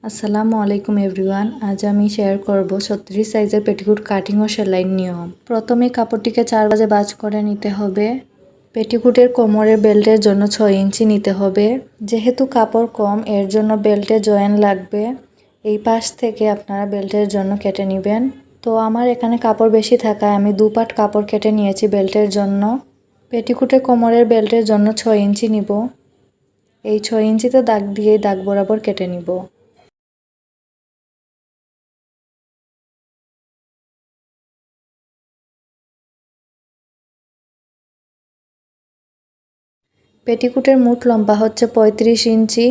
আসসালামু আলাইকুম এভরিওয়ান। আজ আমি শেয়ার করব 36 সাইজের পেটিকুট কাটিং ও সেলাইয়ের নিয়ম। প্রথমে কাপড়টিকে 4 ভাঁজে ভাঁজ করে নিতে হবে। পেটিকুটের কোমরের বেল্টের জন্য 6 ইঞ্চি নিতে হবে। যেহেতু কাপড় কম এর জন্য বেল্টে জয়েন লাগবে। এই পাশ থেকে আপনারা বেল্টের জন্য কেটে নেবেন। তো আমার এখানে কাপড় বেশি থাকায় আমি 2 পাট কাপড় কেটে নিয়েছি বেল্টের জন্য। পেটিকুটের কোমরের বেল্টের জন্য 6 ইঞ্চি নিব। এই 6 ইঞ্চিতে দাগ দিয়ে দাগ বরাবর কেটে নিব। পেটিকুটের মোট লম্বা হচ্ছে 35 ইঞ্চি।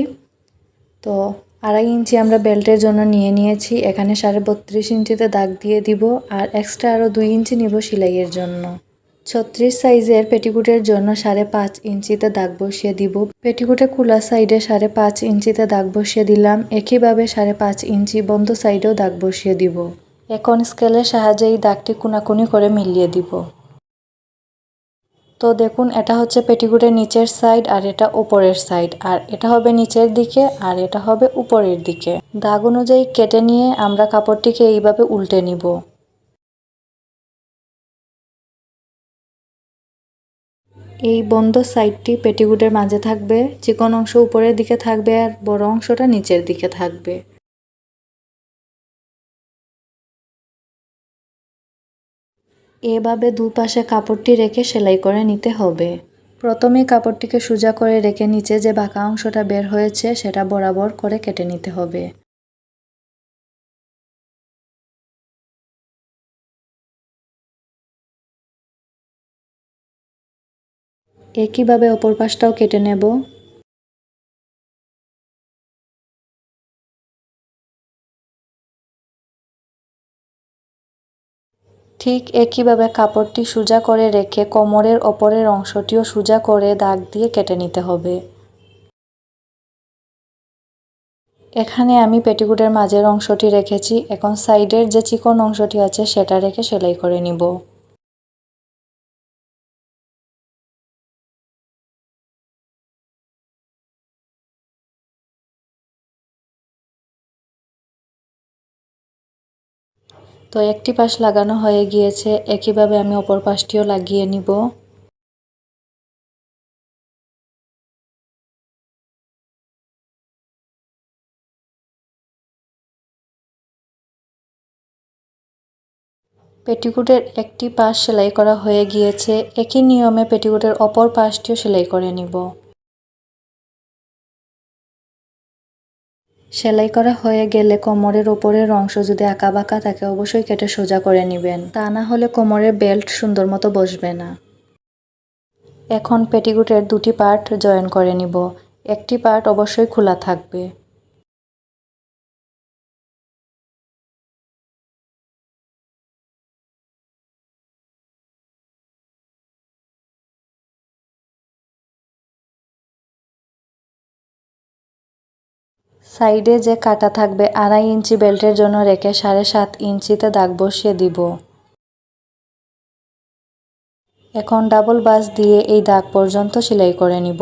তো 2.5 ইঞ্চি আমরা বেল্টের জন্য নিয়েছি। এখানে 32.5 ইঞ্চিতে দাগ দিয়ে দিব আর এক্সট্রা আরও 2 ইঞ্চি নিব সেলাইয়ের জন্য। 36 সাইজের পেটিকুটের জন্য 5.5 ইঞ্চিতে দাগ বসিয়ে দিব। পেটিকুটের খোলা সাইডে 5.5 ইঞ্চিতে দাগ বসিয়ে দিলাম। একইভাবে 5.5 ইঞ্চি বন্ধ সাইডেও দাগ বসিয়ে দিব। এখন স্কেলের সাহায্যে এই দাগটি কোনাকুনি করে মিলিয়ে দিব। তো দেখুন, এটা হচ্ছে পেটিকুটের নিচের সাইড আর এটা উপরের সাইড, আর এটা হবে নিচের দিকে আর এটা হবে উপরের দিকে। দাগ অনুযায়ী কেটে নিয়ে আমরা কাপড়টিকে এইভাবে উল্টে নিব। এই বন্ধ সাইডটি পেটিকুটের মাঝে থাকবে, চিকন অংশ উপরের দিকে থাকবে আর বড় অংশটা নিচের দিকে থাকবে। এভাবে দুপাশে কাপড়টি রেখে সেলাই করে নিতে হবে। প্রথমে কাপড়টিকে সোজা করে রেখে নিচে যে বাঁকা অংশটা বের হয়েছে সেটা বরাবর করে কেটে নিতে হবে। একইভাবে অপর পাশটাও কেটে নেব। ঠিক একইভাবে কাপড়টি সোজা করে রেখে কোমরের ওপরের অংশটিও সোজা করে দাগ দিয়ে কেটে নিতে হবে। এখানে আমি পেটিকুটের মাঝের অংশটি রেখেছি, এখন সাইডের যে চিকন অংশটি আছে সেটা রেখে সেলাই করে নিব। তো একটি পাশ লাগানো হয়ে গিয়েছে, একইভাবে আমি অপর পাশটিও লাগিয়ে নিব। পেটিকুটের একটি পাশ সেলাই করা হয়ে গিয়েছে, একই নিয়মে পেটিকুটের অপর পাশটিও সেলাই করে নিব। সেলাই করা হয়ে গেলে কোমরের ওপরের অংশ যদি আঁকাবাঁকা থাকে অবশ্যই কেটে সোজা করে নেবেন, তা না হলে কোমরের বেল্ট সুন্দর মতো বসবে না। এখন পেটিকুটের দুটি পার্ট জয়েন করে নিব। একটি পার্ট অবশ্যই খোলা থাকবে। সাইডে যে কাটা থাকবে 2.5 ইঞ্চি বেল্টের জন্য রেখে 7.5 ইঞ্চিতে দাগ বসিয়ে দিব। এখন ডাবল বাস দিয়ে এই দাগ পর্যন্ত সেলাই করে নিব।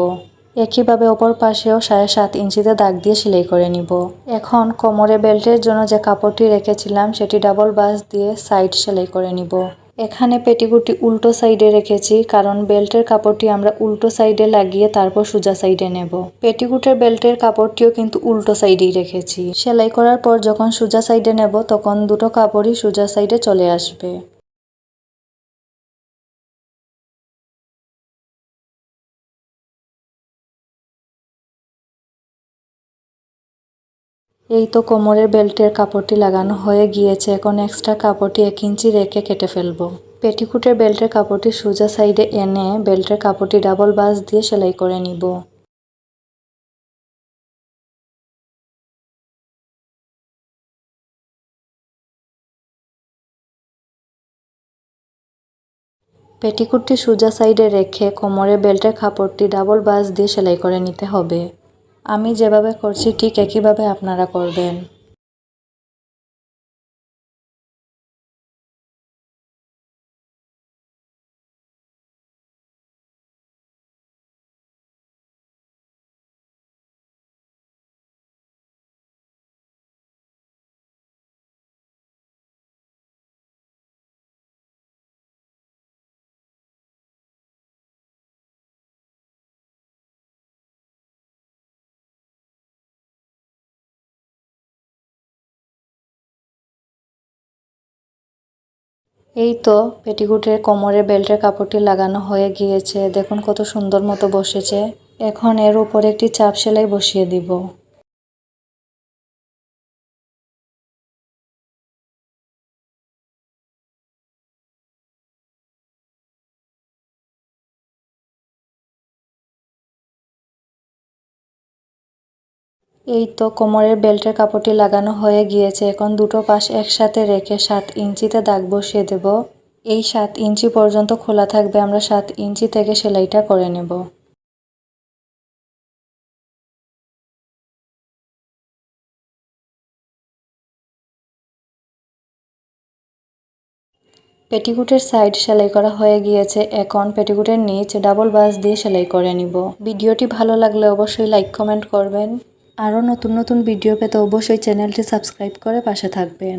একইভাবে অপর পাশেও 7.5 ইঞ্চিতে দাগ দিয়ে সেলাই করে নিব। এখন কোমরে বেল্টের জন্য যে কাপড়টি রেখেছিলাম সেটি ডাবল বাস দিয়ে সাইড সেলাই করে নিব। এখানে পেটিকুটটি উল্টো সাইডে রেখেছি, কারণ বেল্টের কাপড়টি আমরা উল্টো সাইডে লাগিয়ে তারপর সোজা সাইডে নেব। পেটিকুটের বেল্টের কাপড়টিও কিন্তু উল্টো সাইডেই রেখেছি। সেলাই করার পর যখন সোজা সাইডে নেব তখন দুটো কাপড়ই সোজা সাইডে চলে আসবে। এই তো কোমরের বেল্টের কাপড়টি লাগানো হয়ে গিয়েছে, এখন এক্সট্রা কাপড়টি 1 ইঞ্চি রেখে কেটে ফেলবো। পেটিকুটের বেল্টের কাপড়টি সোজা সাইডে এনে বেল্টের কাপড়টি ডাবল বাস দিয়ে সেলাই করে নিব। পেটিকুটটি সোজা সাইডে রেখে কোমরের বেল্টের কাপড়টি ডাবল বাস দিয়ে সেলাই করে নিতে হবে। আমি যেভাবে করছি ঠিক একইভাবে আপনারা করবেন। এই তো পেটিকুটের কোমরের বেল্টের কাপড়টি লাগানো হয়ে গিয়েছে। দেখুন কত সুন্দর মতো বসেছে। এখন এর উপরে একটি চাপ সেলাই বসিয়ে দিব। এই তো কোমরের বেল্টের কাপড়টি লাগানো হয়ে গিয়েছে। এখন দুটো পাশ একসাথে রেখে 7 ইঞ্চিতে দাগ বসিয়ে দেব। এই 7 ইঞ্চি পর্যন্ত খোলা থাকবে, আমরা 7 ইঞ্চি থেকে সেলাইটা করে নেব। পেটিকুটের সাইড সেলাই করা হয়ে গিয়েছে। এখন পেটিকুটের নিচ ডাবল ভাঁজ দিয়ে সেলাই করে নিব। ভিডিওটি ভালো লাগলে অবশ্যই লাইক কমেন্ট করবেন। আরও নতুন নতুন ভিডিও পেতে অবশ্যই চ্যানেলটি সাবস্ক্রাইব করে পাশে থাকবেন।